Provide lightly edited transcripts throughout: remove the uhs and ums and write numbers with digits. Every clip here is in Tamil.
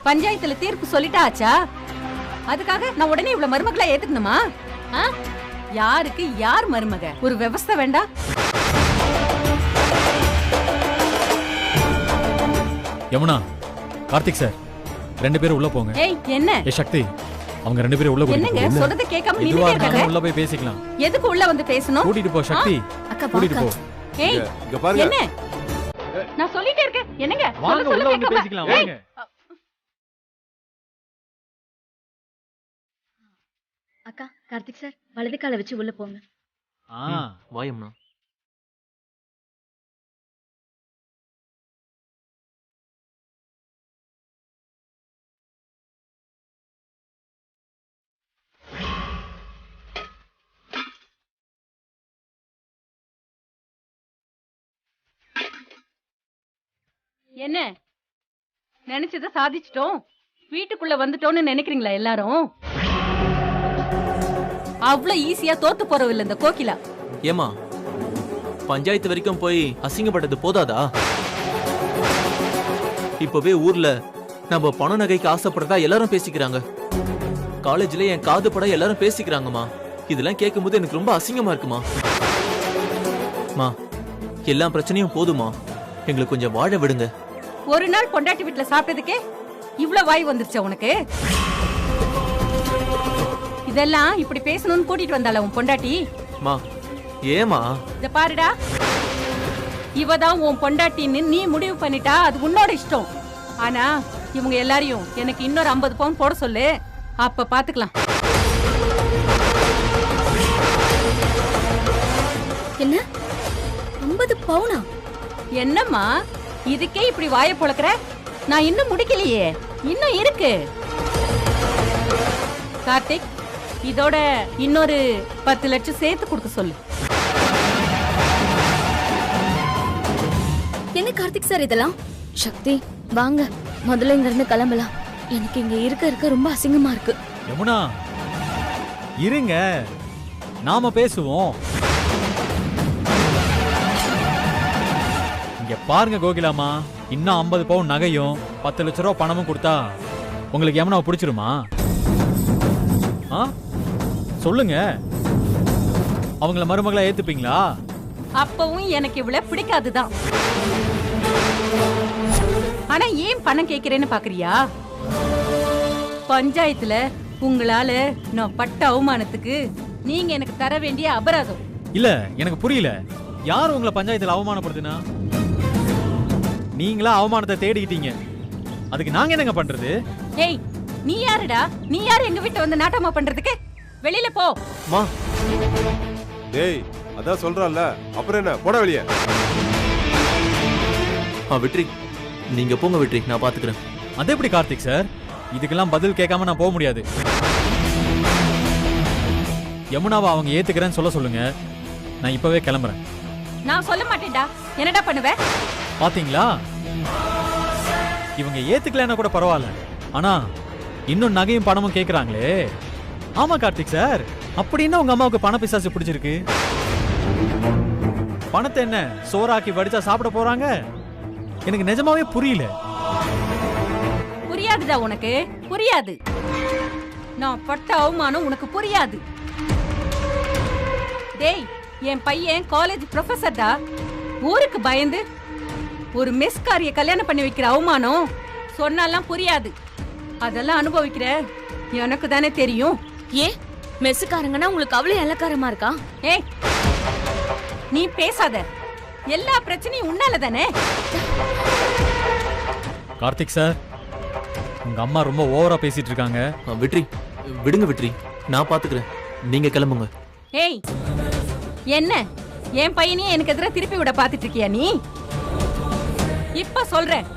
பஞ்சாயத்துல தீர்ப்பு சொல்லிட்டாச்சா? அதுக்காக நான் உடனே இவ்வளவு மருமகளா ஏத்துக்கணுமா? யாருக்கு யார் மருமக? ஒரு விவஸ்தை வேண்டாம்? யமுனா, கார்த்திக் சார், 2 பேரும் உள்ள போங்க. ஏய் என்ன? சக்தி, அவங்க 2 பேரும் உள்ள போங்க. என்னங்க சொல்றத கேட்காம நின்னுட்டே இருக்காங்க? உள்ள போய் பேசிக்கலாம். எதுக்கு உள்ள வந்து பேசணும்? கூட்டிட்டு போ சக்தி. கூட்டிட்டு போ. ஏய் இங்க பாருங்க. என்ன? நான் சொல்லிட்டே இருக்கேன். என்னங்க? வாங்க உள்ள வந்து பேசிக்கலாம். வாங்க. அக்கா, கார்த்திக் சார் வலது காலை வச்சு உள்ள போங்க. வாயம்னா. என்ன நினைச்சத சாதிச்சிட்டோம், வீட்டுக்குள்ள வந்துட்டோம்னு நினைக்கிறீங்களா எல்லாரும்? அவ்வளவு ஈஸியா தோத்து போறவில்லை இந்த கோகிலா. ஏமா, பஞ்சாயத்து வரைக்கும் போய் அசிங்கப்பட்டது போதாதா? இப்பவே ஊர்ல நம்ம பண நகைக்கு ஆசைப்படுறதா எல்லாரும் பேசிக்கிறாங்க. காலேஜ்ல என் காது பட எல்லாரும் பேசிக்கிறாங்கம்மா. இதெல்லாம் கேட்கும் போது எனக்கு ரொம்ப அசிங்கமா இருக்குமா. எல்லா பிரச்சனையும் போதுமா, எங்களுக்கு கொஞ்சம் வாழ விடுங்க. ஒரு நாள் பொண்டாட்டி வீட்டுல சாப்பிட்டதுக்கே இவ்வளவு வாய் வந்துருச்சா உனக்கு? இதெல்லாம் இப்படி பேசணும்னு கூட்டிட்டு வந்தால உன் பொண்டாட்டி? ஏமா இத பாருடா, இவதான் உன் பொண்டாட்டின்னு நீ முடிவு பண்ணிட்டா அது உன்னோட இஷ்டம். ஆனா இவங்க எல்லாரையும் எனக்கு இன்னொரு 50 பவுன் போட சொல்லு, அப்ப பாத்துக்கலாம். என்ன 50 பவுனா? என்னம்மா இதுக்கே இப்படி வாயை பொளக்குற? நான் இன்னும் முடிக்கலையே, இன்னும் இருக்கு. கார்த்திக், இதோட இன்னொரு 10 லட்சம் சேர்த்து கொடுக்க சொல்லு. என்ன கார்த்திக் சார் இதெல்லாம்? சக்தி வாங்க, முதல்ல இங்க இருந்து கிளம்பலாம். எனக்கு இங்க இருக்க ரொம்ப அசிங்கமா இருக்கு. யமுனா இருங்க, நாம பேசுவோம். இங்க பாருங்க கோகிலாமா, இன்னும் 50 பவுன் நகையும் 10 லட்சம் ரூபாய் பணமும் கொடுத்தா உங்களுக்கு யமுனா பிடிச்சிருமா? சொல்லுங்க, அவங்கள மருமகளா ஏத்துப்பீங்களா? அப்பவும் எனக்கு இவ்வளவு பிடிக்காதுதான். ஆனா ஏன் பணம் கேக்குறேன்னு பாக்குறியா? பஞ்சாயத்துல உங்களால நான் பட்ட அவமானத்துக்கு நீங்க எனக்கு தர வேண்டிய அபராதம். இல்ல, எனக்கு புரியல. யார் உங்களை பஞ்சாயத்துல அவமானப்படுத்துனா? நீங்களா அவமானத்தை தேடிக்கிட்டீங்க, அதுக்கு நாங்க என்னங்க பண்றது? ஏய் நீ யாருடா? நீ யாரு எங்க வீட்டை வந்து நாட்டமா பண்றதுக்கு? வெளியில போ. டேய் அதான் சொல்றல்ல, அப்புறம் என்ன, போட வெளியே. வெற்றி, நீங்க போங்க வெற்றி, நான் பாத்துக்கிறேன். அது எப்படி கார்த்திக் சார்? இதுக்கெல்லாம் பதில் கேட்காம நான் போக முடியாது. யமுனாவை அவங்க ஏத்துக்கிறேன்னு சொல்ல சொல்லுங்க, நான் இப்பவே கிளம்புறேன். நான் சொல்ல மாட்டேன்டா. என்னடா பண்ணுவ? பாத்தீங்களா, இவங்க ஏத்துக்கலன்னா கூட பரவாயில்ல, ஆனா இன்னும் நகையும் பணமும் கேக்குறாங்களே. ஆமா கார்த்திக் சார், அப்படின்னா உங்க அம்மாவுக்கு பண பிசாசு பிடிச்சிருக்கு. பணத்தை என்ன சோறாக்கி வடிச்சா சாப்பிட போறாங்க? எனக்கு நிஜமாவே புரியல. புரியாதுடா உனக்கு, புரியாது. நான் பட்ட அவமானம் உனக்கு புரியாது. டேய், என் பையன் காலேஜ் ப்ரொஃபசர்டா. ஊருக்கு பயந்து ஒரு மெஸ்காரிய கல்யாணம் பண்ணி வைக்கிற அவமானம் சொன்னாலாம் புரியாது. அதெல்லாம் அனுபவிக்கிற எனக்கு தானே தெரியும். ஏன் மெஸ்ஸுக்காரங்கன்னா உங்களுக்கு அவ்வளவு இலக்காரமா இருக்கா? ஏய் நீ பேசாத, எல்லா பிரச்சனையும் உன்னால தானே. கார்த்திக் சார், உங்க அம்மா ரொம்ப ஓவரா பேசிட்டு இருக்காங்க. வெற்றி விடுங்க வெற்றி, நான் பாத்துக்கிறேன், நீங்க கிளம்புங்க. ஏய் என்ன என் பையனையே எனக்கு எதிராக திருப்பி விட பாத்துட்டு இருக்கியா நீ? இப்ப சொல்றேன்,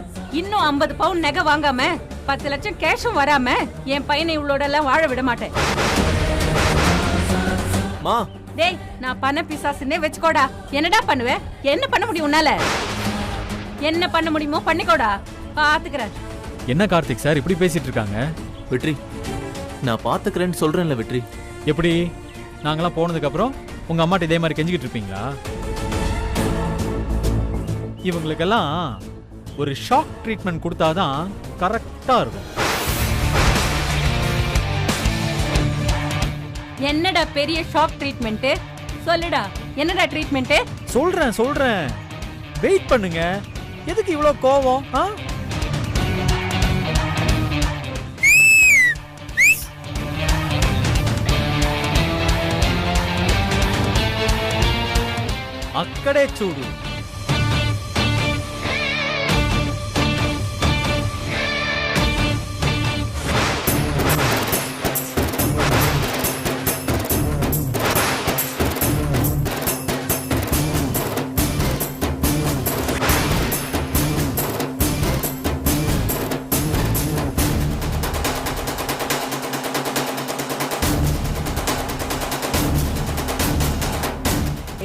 இன்னும் 50 பவுன் நகை வாங்காம 10 லட்சம் கேஷும் வராம என் பையனை இவளோட எல்லாம் வாழ விட மாட்டேன். டேய், நான் பண பிசாசுன்னே வச்சுக்கோடா. என்னடா பண்ணுவ? என்ன பண்ண முடியும் உன்னால? என்ன பண்ண முடியுமோ பண்ணிக்கோடா, பாத்துக்கிறேன். என்ன கார்த்திக் சார் இப்படி பேசிட்டு இருக்காங்க? வெற்றி, நான் பாத்துக்கிறேன்னு சொல்றேன்ல வெற்றி. எப்படி, நாங்கெல்லாம் போனதுக்கு அப்புறம் உங்க அம்மாட்ட இதே மாதிரி கெஞ்சிக்கிட்டு இருப்பீங்களா? இவங்களுக்கெல்லாம் ஒரு ஷாக் ட்ரீட்மெண்ட் கொடுத்தாதான் கரெக்டா இருக்கும். என்னடா பெரிய ஷாக் ட்ரீட்மெண்ட்? சொல்லுடா, என்னடா ட்ரீட்மெண்ட்? சொல்றேன் வெயிட் பண்ணுங்க. எதுக்கு இவ்ளோ கோவம்? అక్కడే చూడు.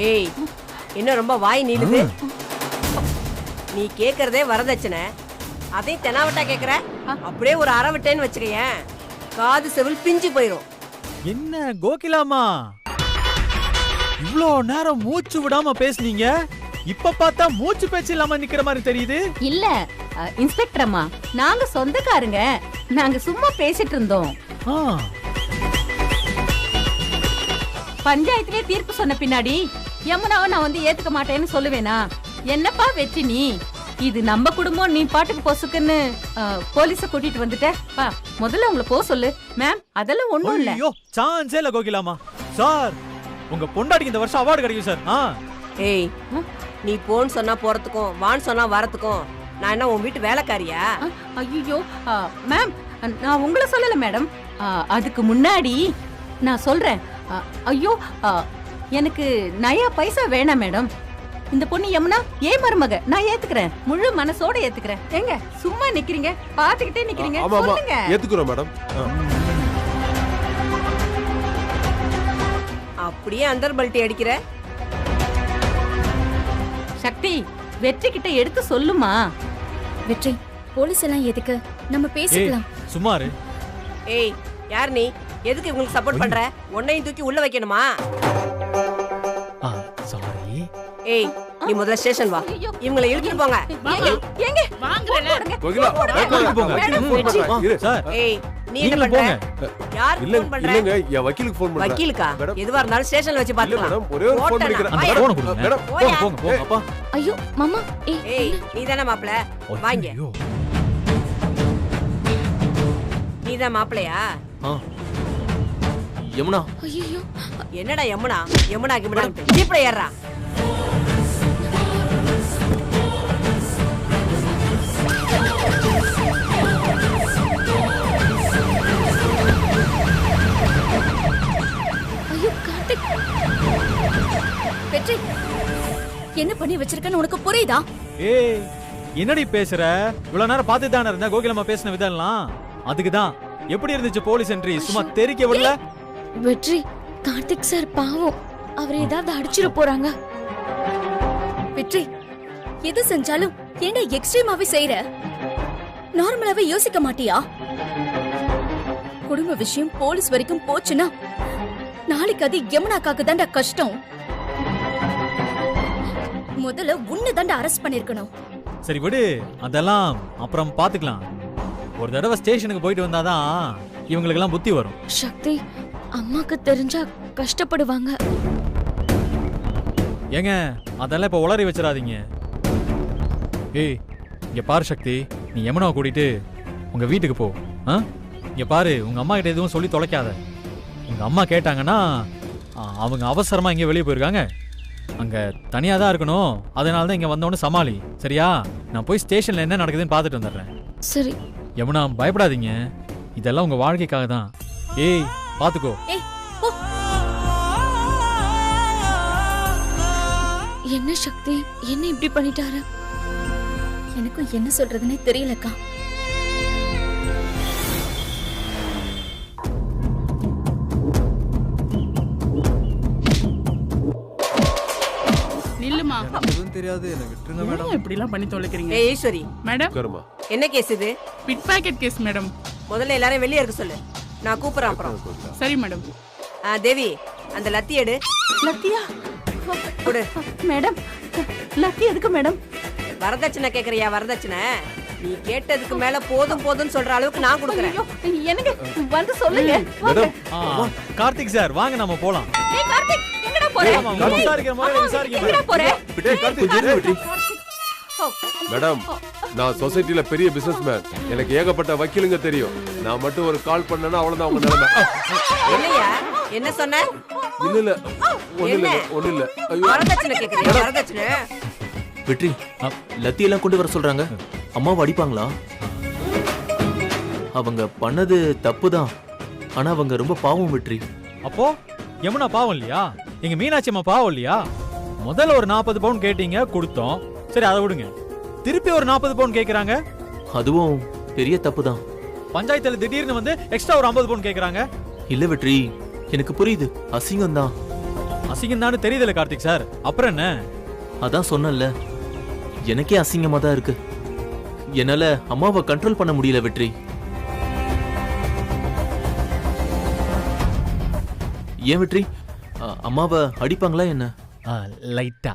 ஏய், இன்னும் ரொம்ப வாய் நீளுது. நீ கேக்குறதே வரதட்சணை, அதையும் தெனாவட்டா கேக்குற. அப்படியே ஒரு அரை விட்டேன்னு வச்சுக்கேன், காது செவில் பிஞ்சு போயிரும். என்ன கோகிலாமா, இவ்ளோ நேரம் மூச்சு விடாம பேசுனீங்க, இப்ப பார்த்தா மூச்சு பேச்சு இல்லாம நிக்கிற மாதிரி தெரியுது. இல்ல இன்ஸ்பெக்டர் அம்மா, நாங்க சொந்தக்காரங்க, நாங்க சும்மா பேசிட்டு இருந்தோம். பஞ்சாயத்திலே தீர்ப்பு சொன்ன பின்னாடி யமுனாவை நான் வந்து ஏத்துக்க மாட்டேன்னு சொல்லுவேனா? என்னப்பா வெற்றி நீ, இது நம்ம குடும்பம், நீ பாட்டுக்கு பொசுக்குன்னு போலீஸ கூட்டிட்டு வந்துட்ட. பா, முதல்ல உங்களை போ சொல்லு. மேம், அதெல்லாம் ஒண்ணும் இல்ல. ஐயோ, சான்ஸே இல்ல கோகிலாமா. சார், உங்க பொண்டாட்டிக்கு இந்த வருஷம் அவார்டு கிடைக்கும் சார். ஏய், நீ போன்னு சொன்னா போறதுக்கும் வான்னு சொன்னா வரதுக்கும் நான் என்ன உன் வீட்டு வேலைக்காரியா? ஐயோ மேம், நான் உங்களை சொல்லல மேடம். அதுக்கு முன்னாடி நான் சொல்றேன். ஐயோ, எனக்கு நயா பைசா வேணாம் மேடம். இந்த பொண்ணு யமுனா ஏன் மருமக, நான் ஏத்துக்கிறேன், முழு மனசோட ஏத்துக்கிறேன். ஏங்க சும்மா நிக்கிறீங்க, பாத்துக்கிட்டே நிக்கிறீங்க, சொல்லுங்க. ஏத்துக்குறோம் மேடம். அப்படியே அந்தர் பல்ட்டி அடிக்கிற. சக்தி, வெற்றி கிட்ட எடுத்து சொல்லுமா. வெற்றி, போலீஸ் எல்லாம் எதுக்கு, நம்ம பேசிக்கலாம். சுமாரு. ஏய், யார் நீ? எதுக்கு இவங்களுக்கு சப்போர்ட் பண்ற? உன்னையும் தூக்கி உள்ள வைக்கணுமா? சாரி. ஏய், நீ முதல்ல ஸ்டேஷன் வா, இவங்களை இழுத்துட்டு போங்க. ஏங்க கோகிலா, சார், ஏய், நீ என்ன பண்ற? யாருக்கு ஃபோன் பண்ற? இல்லங்க, என் வக்கீலுக்கு ஃபோன் பண்றேன். வக்கீலுக்கா? எதுவா இருந்தாலும் ஸ்டேஷன்ல வச்சு இல்ல பாத்துக்கலாம். மேடம், ஒரே ஒரு ஃபோன் பண்ணிக்கிறேன். அந்த போன் கொடுங்க மேடம். போங்க அப்பா. ஐயோ மாமா, ஏய், நீதானே மாப்ள? வாங்க. ஐயோ. நீதான் மாப்ளையா? யமுனா, ஐயோ, என்னடா யமுனா? யமுனா கிமுனா ஜீப்ல ஏறா. ஐயோ கார்த்திக், வெற்றி என்ன பண்ணி வச்சிருக்கன்னு உனக்கு புரியுதா? ஏய், என்னடி பேசுற? இவ்வளவு நேரம் பார்த்து தானே இருந்த கோகிலம்மா பேசின விதம்லாம். அதுக்குதான். எப்படி இருந்துச்சு போலீஸ் என்ட்ரி? சும்மா தெரிக்க விடல. வெற்றி, கார்த்திக் சார் பாவம், அவர் ஏதாவது அடிச்சிட போறாங்க. வெற்றி, எது செஞ்சாலும் ஏன்டா எக்ஸ்ட்ரீமாவே செய்யற? நார்மலாவே யோசிக்க மாட்டியா? குடும்ப விஷயம் போலீஸ் வரைக்கும் போச்சுன்னா நாளைக்கு அது யமுனாக்காக்கு தாண்டா கஷ்டம். முதல்ல உன்னை தாண்டா அரெஸ்ட் பண்ணிருக்கணும். சரி விடு, அதெல்லாம் அப்புறம் பாத்துக்கலாம். ஒரு தடவை ஸ்டேஷனுக்கு போயிட்டு வந்தாதான் இவங்களுக்கு எல்லாம் புத்தி வரும். சக்தி, அம்மாக்கு தெரிஞ்சா கஷ்டப்படுவாங்க. ஏங்க, அதெல்லாம் இப்ப உளறி வச்சிடாதீங்க. ஏய், இங்க பாரு சக்தி, நீ யமுனாவை கூட்டிட்டு உங்க வீட்டுக்கு போ. இங்க பாரு, உங்க அம்மா கிட்ட எதுவும் சொல்லி தொலைக்காத. உங்க அம்மா கேட்டாங்கன்னா அவங்க அவசரமா இங்க வெளியே போயிருக்காங்க, அங்க தனியா தான் இருக்கணும், அதனால தான் இங்க வந்தவொன்னு சமாளி. சரியா? நான் போய் ஸ்டேஷன்ல என்ன நடக்குதுன்னு பார்த்துட்டு வந்துடுறேன். சரி. யமுனா, பயப்படாதீங்க, இதெல்லாம் உங்க வாழ்க்கைக்காக தான். ஏய், பாத்துக்கோ. என்ன சக்தி, என்ன இப்படி பண்ணிட்டாரு? எனக்கும் என்ன சொல்றதுன்னே தெரியலக்கா. நில்லுமா, எதுவும் தெரியாது, என்ன விட்டுருங்க மேடம். இப்படி எல்லாம் பண்ணி தொலைக்கிறீங்க. ஏய் ஈஸ்வரி மேடம், உட்காருமா. என்ன கேஸ் இது? Pickpocket case madam. முதல்ல எல்லாரும் வெளியே இருக்க சொல்லு, நான் கூப்பிடுறேன் அப்புறம். சரி மேடம். தேவி, அந்த லத்தி எடு. லத்தியா? கொடு. மேடம், லத்தி எதுக்கு மேடம்? வரதட்சணை கேக்குறியா? வரதட்சணை நீ கேட்டதுக்கு மேல போதும் போதும்னு சொல்ற அளவுக்கு நான் கொடுக்குறேன். ஐயோ, எனக்கு வந்து சொல்லுங்க. மேடம் கார்த்திக் சார் வாங்க நம்ம போலாம். ஏய் கார்த்திக், எங்கடா போற? ஆமா, உங்க விசாரிக்கிற மாதிரி விசாரிக்க எங்கடா போற? டேய் கார்த்திக் இரு வெற்றி. ஓ, மேடம் நான் சொசைட்டில பெரிய பிசினஸ்மேன். எனக்கு ஏகப்பட்ட வக்கீலுங்க தெரியும். நான் மட்டும் ஒரு கால் பண்ணேன்னா அவ்வளவுதான் உங்க நிலைமை. என்னையா என்ன சொன்ன? இல்ல ஒண்ணு இல்ல. ஐயோ வரதட்சணை கேக்குறியா? வரதட்சணை வெற்றி லத்தி எல்லாம் கொண்டு வர சொல்றாங்க. அம்மாவை அடிப்பாங்களா? அவங்க பண்ணது தப்புதான், ஆனா அவங்க ரொம்ப பாவம் வெற்றி. அப்போ யமுனா பாவம் இல்லையா? எங்க மீனாட்சி அம்மா பாவம் இல்லையா? முதல்ல ஒரு 40 பவுன் கேட்டீங்க, கொடுத்தோம். சரி அதை விடுங்க. திருப்பி ஒரு 40 பவுன் கேக்குறாங்க. அதுவும் பெரிய தப்புதான். பஞ்சாயத்துல திடீர்னு வந்து எக்ஸ்ட்ரா ஒரு 50 பவுன் கேக்குறாங்க. இல்ல வெற்றி, எனக்கு புரியுது, அசிங்கம் தான். அசிங்கம் தானு தெரியுதுல கார்த்திக் சார், அப்புறம் என்ன? அதான் சொன்னல, எனக்கே அசிங்கமா தான் இருக்கு. என்னால அம்மாவை கண்ட்ரோல் பண்ண முடியல வெற்றி. ஏன் வெற்றி, அம்மாவை அடிப்பாங்களா என்ன? லைட்டா.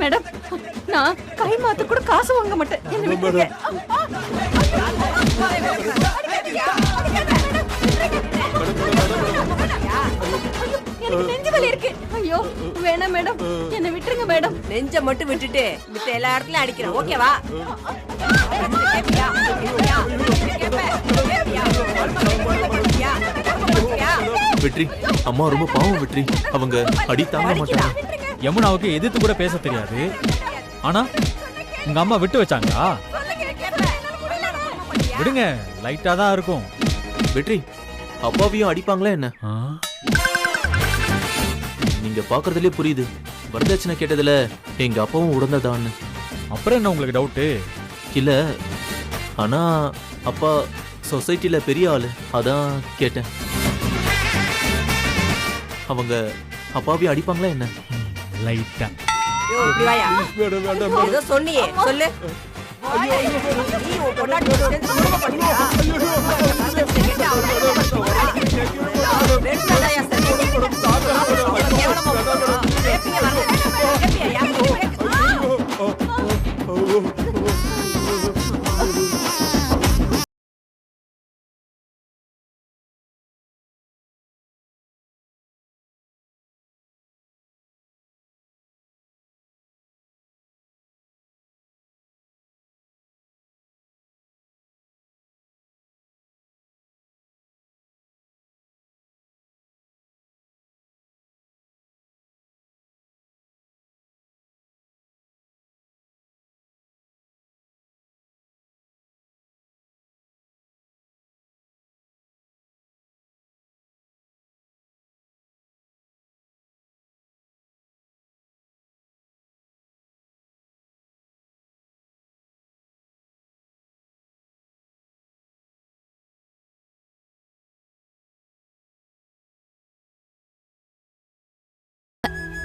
மேடம், நான் கை மாத்த கூட காசு வாங்க மாட்டேன். என்ன விட்டுருங்க. எனக்கு நெஞ்சு வலி இருக்கு. ஐயோ வேணாம் மேடம், என்ன விட்டுருங்க மேடம். நெஞ்ச மட்டும் விட்டுட்டு மித்த எல்லா இடத்துலயும் அடிக்கிறேன். ஓகேவா? கேப்பியா? கேப்பியா? கேப்பியா? வெற்றி, அம்மா ரொம்ப பாவம் வெற்றி. அவங்க அடி தாங்க மாட்டாங்க. யமுனாவுக்கு எதிர்த்து கூட பேச தெரியாது, ஆனா உங்க அம்மா விட்டு வச்சாங்களா? விடுங்க, லைட்டா தான் இருக்கும். வெற்றி, அப்பாவையும் அடிப்பாங்களா என்ன? ஆ? நீங்க பாக்குறதுலயே புரியுது, வரதட்சணை கேட்டதுல எங்க அப்பாவும் உடந்ததான்னு. அப்புறம் என்ன உங்களுக்கு டவுட்டு? இல்ல, ஆனா அப்பா சொசைட்டில பெரிய ஆளு, அதான் கேட்டேன். அவங்க அப்பாவையும் அடிப்பாங்களா என்ன? லைட்டா. யோ, இப்படி வாயா. மேடம் வேண்டாம் ஏதோ சொன்னியே, சொல்லு. நீ உன் பொண்டாட்டி சேர்ந்து குடும்பம் பண்ணியா? வரதட்சணை கேட்டு அவளை வெறுத்தாதாயா சரி? அவ்வளவு கேவலமா போகுதா? கேப்பியா வரதட்சணை? கேப்பியா? யாருக்கு கேட்க?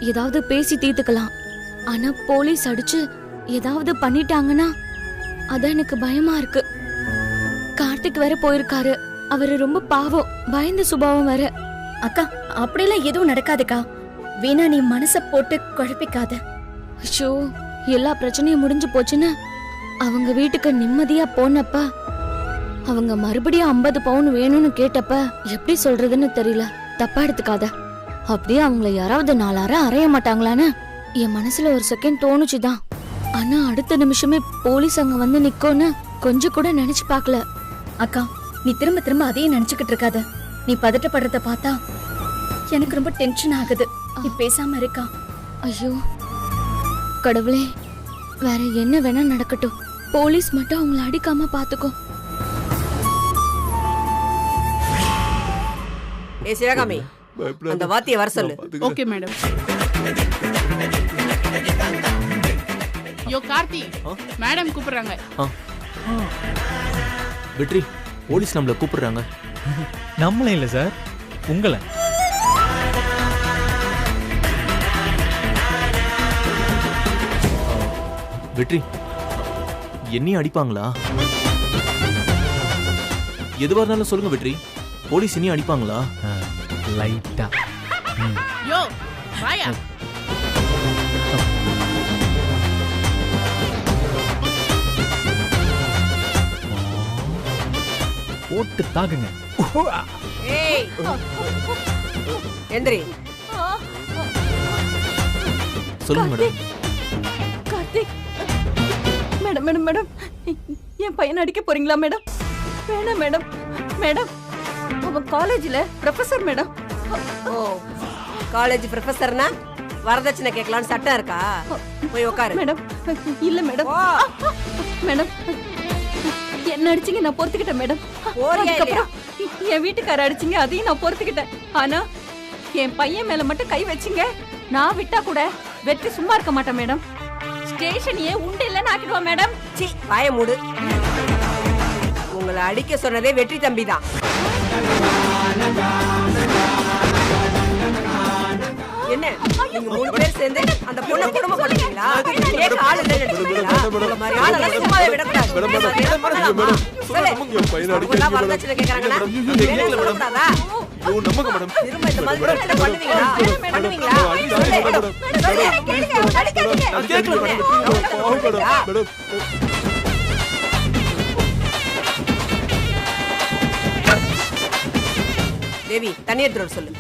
ஏதாவது பேசி தீர்த்துக்கலாம். ஆனா போலீஸ் அடிச்சு ஏதாவது பண்ணிட்டாங்கன்னா அதான் எனக்கு பயமா இருக்கு. கார்த்திக் வேற போயிருக்காரு. அவரு ரொம்ப பாவம், பயந்த சுபாவம் வேற. அக்கா, அப்படிலாம் எதுவும் நடக்காதுக்கா. வீணா நீ மனச போட்டு குழப்பிக்காத. ஐயோ, எல்லா பிரச்சனையும் முடிஞ்சு போச்சுன்னு அவங்க வீட்டுக்கு நிம்மதியா போனப்ப அவங்க மறுபடியும் 50 பவுன் வேணும்னு கேட்டப்ப எப்படி சொல்றதுன்னு தெரியல. தப்பா எடுத்துக்காத. அப்படியே அவங்கள யாராவது 4 அறை அறைய மாட்டாங்களான்னு என் மனசுல ஒரு செகண்ட் தோணுச்சுதான். ஆனா அடுத்த நிமிஷமே போலீஸ் அங்க வந்து நிக்கும்னு கொஞ்சம் கூட நினைச்சு பார்க்கல. அக்கா, நீ திரும்ப திரும்ப அதையே நினைச்சுக்கிட்டு இருக்காத. நீ பதட்டப்படுறத பார்த்தா எனக்கு ரொம்ப டென்ஷன் ஆகுது. நீ பேசாம இருக்கா. ஐயோ கடவுளே, வேற என்ன வேணா நடக்கட்டும், போலீஸ் மட்டும் அவங்கள அடிக்காம பாத்துக்கோ. ஏ சிவகாமி, அந்த வாத்திய வர சொல்லு. Okay madam. Yo Karthi, madam கூப்பிடுறாங்க. வெற்றி, போலீஸ் நம்மள கூப்பிடுறாங்க. நம்மளே இல்ல சார், உங்களை. வெற்றி என்னையும் அடிப்பாங்களா? எதுவா இருந்தாலும் சொல்லுங்க வெற்றி. போலீஸ் இனியும் அடிப்பாங்களா? லைட்டா. யோ வாயா. போட்டு தாக்குங்க. ஏய் எந்திரி. சொல்லுங்க madam. Karthik madam madam madam என் பையனை அடிக்க போறீங்களா மேடம்? வேணாம் மேடம். மேடம் அவன் காலேஜ்ல ப்ரொஃபசர் மேடம். ஓ காலேஜ் ப்ரொஃபசர்னா வரதட்சணை கேட்கலான்னு சட்டம் இருக்கா? போய் உட்காரு. மேடம் இல்ல மேடம். ஓ மேடம் என்ன அடிச்சீங்க, நான் பொறுத்துக்கிட்டேன் மேடம். போறியா இல்லையா? என் வீட்டுக்கார அடிச்சீங்க, அதையும் நான் பொறுத்துக்கிட்டேன். ஆனா என் பையன் மேல மட்டும் கை வச்சீங்க, நான் விட்டா கூட வெற்றி சும்மா இருக்க மாட்டேன் மேடம். ஸ்டேஷனையே உண்டு இல்லைன்னு ஆக்கிடுவா மேடம். சி வாய மூடு. உங்களை அடிக்க சொன்னதே வெற்றி தம்பி தான். என்ன நீங்க 3 பேர் சேர்ந்து அந்த பொண்ணை குடும்பம் பண்ணுவீங்களா? கேட்க ஆள் இல்லைன்னு நினைச்சீங்களா? உங்களை மாதிரி ஆளெல்லாம் சும்மாவே விடக்கூடாது. சொல்லு. வரதட்சணை கேட்கறாங்கன்னா வேணாம்னு சொல்லக்கூடாதா? திரும்ப இந்த மாதிரி பிரச்சனை பண்ணுவீங்களா? பண்ணுவீங்களா? சொல்லு. சொல்லு. அடிக்காதீங்க. தேவி தண்ணி எடுத்துட்டு வர சொல்லு.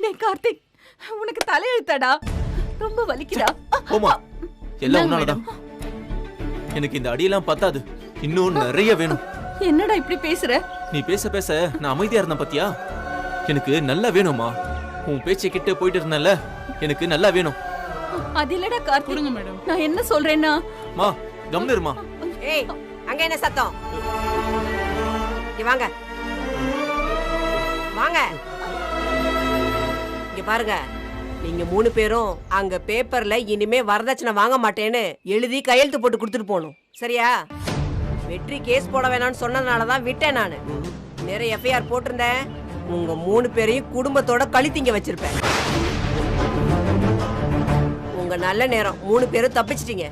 டேய் கார்த்திக், உனக்கு தலையெழுத்தாடா, ரொம்ப வலிக்குதா? போமா, எல்லாம் உன்னாலதான். எனக்கு இந்த அடியெல்லாம் பத்தாது, இன்னும் நிறைய வேணும். என்னடா இப்படி பேசுற? நீ பேச பேச நான் அமைதியா இருந்தேன் பாத்தியா? எனக்கு நல்லா வேணுமா? உன் பேச்சை கிட்ட போயிட்டு இருந்தேன்ல, எனக்கு நல்லா வேணும். அது இல்லடா கார்த்திக். கொடுங்க மேடம். நான் என்ன சொல்றேன்னா, மா கம்னு இருமா. ஏய் அங்க என்ன சத்தம்? இங்க வாங்க வாங்க. இங்க பாருங்க, நீங்க 3 பேரும் அங்க பேப்பர்ல இனிமே வரதட்சணை வாங்க மாட்டேன்னு எழுதி கையெழுத்து போட்டு கொடுத்துட்டு போகணும். சரியா? வெற்றி கேஸ் போட வேணாம்னு சொன்னதுனாலதான் விட்டேன் நானு. நிறைய எஃப்ஐஆர் போட்டிருந்தேன். உங்க 3 பேரையும் குடும்பத்தோட கழித்திங்க வச்சிருப்பேன். உங்க நல்ல நேரம், 3 பேரும் தப்பிச்சிட்டீங்க.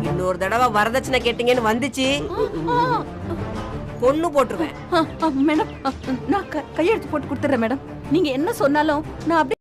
இன்னொரு தடவை வரதட்சணை கேட்டீங்கன்னு வந்துச்சு, பொண்ணு போட்டுருவேன். மேடம் நான் கையெழுத்து போட்டு கொடுத்துறேன் மேடம். நீங்க என்ன சொன்னாலும் நான் அப்படியே.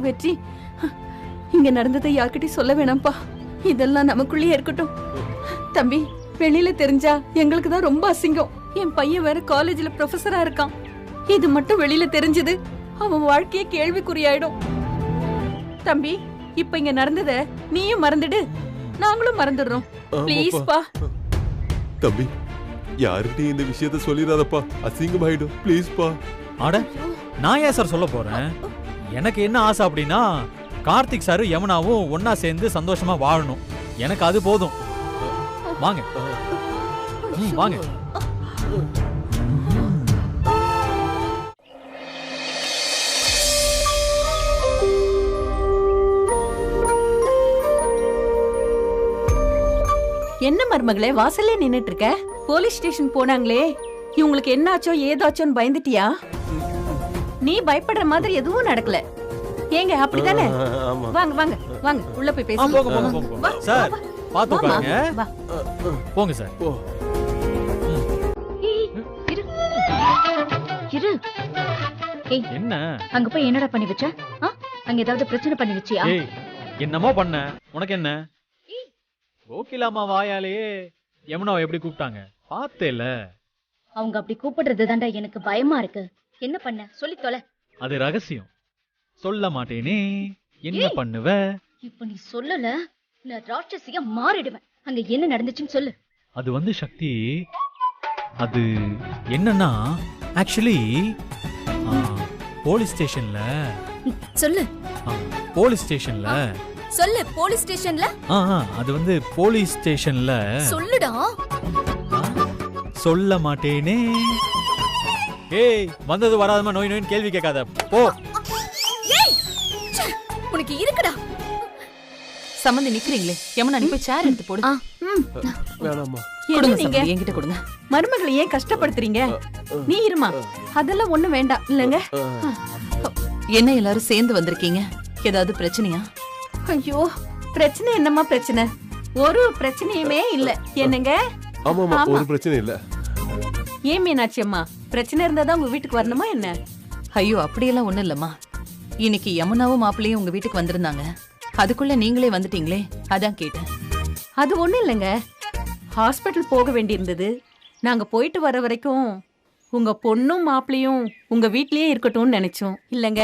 வெற்றி, இங்க நடந்ததை யார்கிட்டயும் சொல்ல வேணாம்ப்பா. இதெல்லாம் நமக்குள்ளேயே இருக்கட்டும். தம்பி, வெளியில தெரிஞ்சா எங்களுக்கு தான் ரொம்ப அசிங்கம். என் பையன் வேற காலேஜ்ல ப்ரொஃபஸரா இருக்கான். இது மட்டும் வெளியில தெரிஞ்சது அவன் வாழ்க்கையே கேள்விக்குறியாயிடும். தம்பி, இப்ப இங்க நடந்தத நீயும் மறந்துடு, நாங்களும் மறந்துடுறோம். ப்ளீஸ் பா. தம்பி, யாருக்கிட்டையும் இந்த விஷயத்த சொல்லிடாதப்பா, அசிங்கமாயிடும். ப்ளீஸ் பா. அட, நான் ஏன் சார் சொல்ல போறேன்? எனக்கு என்ன ஆசை அப்படின்னா, கார்த்திக் சார் யமுனாவும் ஒன்னா சேர்ந்து சந்தோஷமா வாழணும். எனக்கு அது போதும். வாங்க வாங்க. என்ன மருமகளே வாசல்ல நின்னுட்டு இருக்க? போலீஸ் ஸ்டேஷன் போனாங்களே, இவங்களுக்கு என்னாச்சோ ஏதாச்சோன்னு பயந்துட்டியா? நீ பயப்படுற மாதிரி எதுவும் நடக்கல. ஏங்க அப்படிதானே? வாங்க வாங்க வாங்க, உள்ள போய் பேசலாம். சார், பார்த்து வாம்மா, உட்காருங்க. வா. போங்க சார். ஓ இரு இரு. ஏய், என்ன? அங்க போய் என்னடா பண்ணி வச்ச? அங்க ஏதாவது பிரச்சனை பண்ணி வச்சியா? ஏய், என்னமோ பண்ண? உனக்கு என்ன? கோகிலாமா வாயாலேயே யமுனாவை எப்படி கூப்பிட்டாங்க பார்த்தேல. அவங்க அப்படி கூப்பிடுறது தாண்டா எனக்கு பயமா இருக்கு. என்ன பண்ண சொல்லி தொலை. அது ரகசியம், சொல்ல மாட்டேனே. என்ன பண்ணுவ? இப்ப நீ சொல்லல, நான் ராட்சசியா மாறிடுவேன். அங்க என்ன நடந்துச்சுன்னு சொல்லு. அது வந்து சக்தி, அது என்னன்னா ஆக்சுவலி போலீஸ் ஸ்டேஷன்ல சொல்லு போலீஸ் ஸ்டேஷன்ல சொல்லு. போலீஸ் ஸ்டேஷன்ல அது வந்து போலீஸ் ஸ்டேஷன்ல சொல்லுடா. சொல்ல மாட்டேனே. ஏய், வந்தது வராதமா நோய் நோயின்னு கேள்வி கேட்காத, போ. ஏய், ச்சே, உனக்கு இருக்குடா. சம்மந்தி நிக்கிறீங்களே, யமுனா நீ போய் சேர் எடுத்து போடு. வேணாம்மா. கொடுங்க நீங்க சம்மந்தி, என்கிட்ட கொடுங்க. மருமகளை ஏன் கஷ்டப்படுத்துறீங்க? நீ இருமா, அதெல்லாம் ஒண்ணு வேண்டாம் இல்லங்க. என்ன எல்லாரும் சேர்ந்து வந்திருக்கீங்க, ஏதாவது பிரச்சனையா? ஐயோ, பிரச்சனை என்னம்மா பிரச்சனை? ஒரு பிரச்சனையுமே இல்ல என்னங்க. ஆமாமா, ஆமா. ஒரு பிரச்சனை இல்ல. ஏன் மீனாட்சி அம்மா, பிரச்சனை இருந்தாதான் உங்க வீட்டுக்கு வரணுமா என்ன? ஐயோ அப்படியெல்லாம் ஒண்ணும் இல்லம்மா. இன்னைக்கு யமுனாவும் மாப்பிள்ளையும் உங்க வீட்டுக்கு வந்திருந்தாங்க. அதுக்குள்ள நீங்களே வந்துட்டீங்களே, அதான் கேட்டேன். அது ஒண்ணும் இல்லைங்க, ஹாஸ்பிட்டல் போக வேண்டியிருந்தது. நாங்க போயிட்டு வர வரைக்கும் உங்க பொண்ணும் மாப்பிளையும் உங்க வீட்லயே இருக்கட்டும்னு நினைச்சோம் இல்லங்க.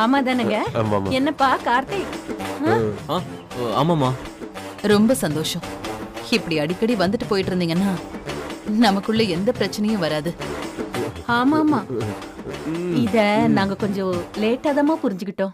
ஆமா தானங்க? ஆமாமா. என்னப்பா கார்த்திக்? ஆமாமா. ரொம்ப சந்தோஷம். இப்படி அடிக்கடி வந்துட்டு போயிட்டு இருந்தீங்கன்னா நமக்குள்ள எந்த பிரச்சனையும் வராது. ஆமாமா, இத நாங்க கொஞ்சம் லேட்டா தான் புரிஞ்சுக்கிட்டோம்.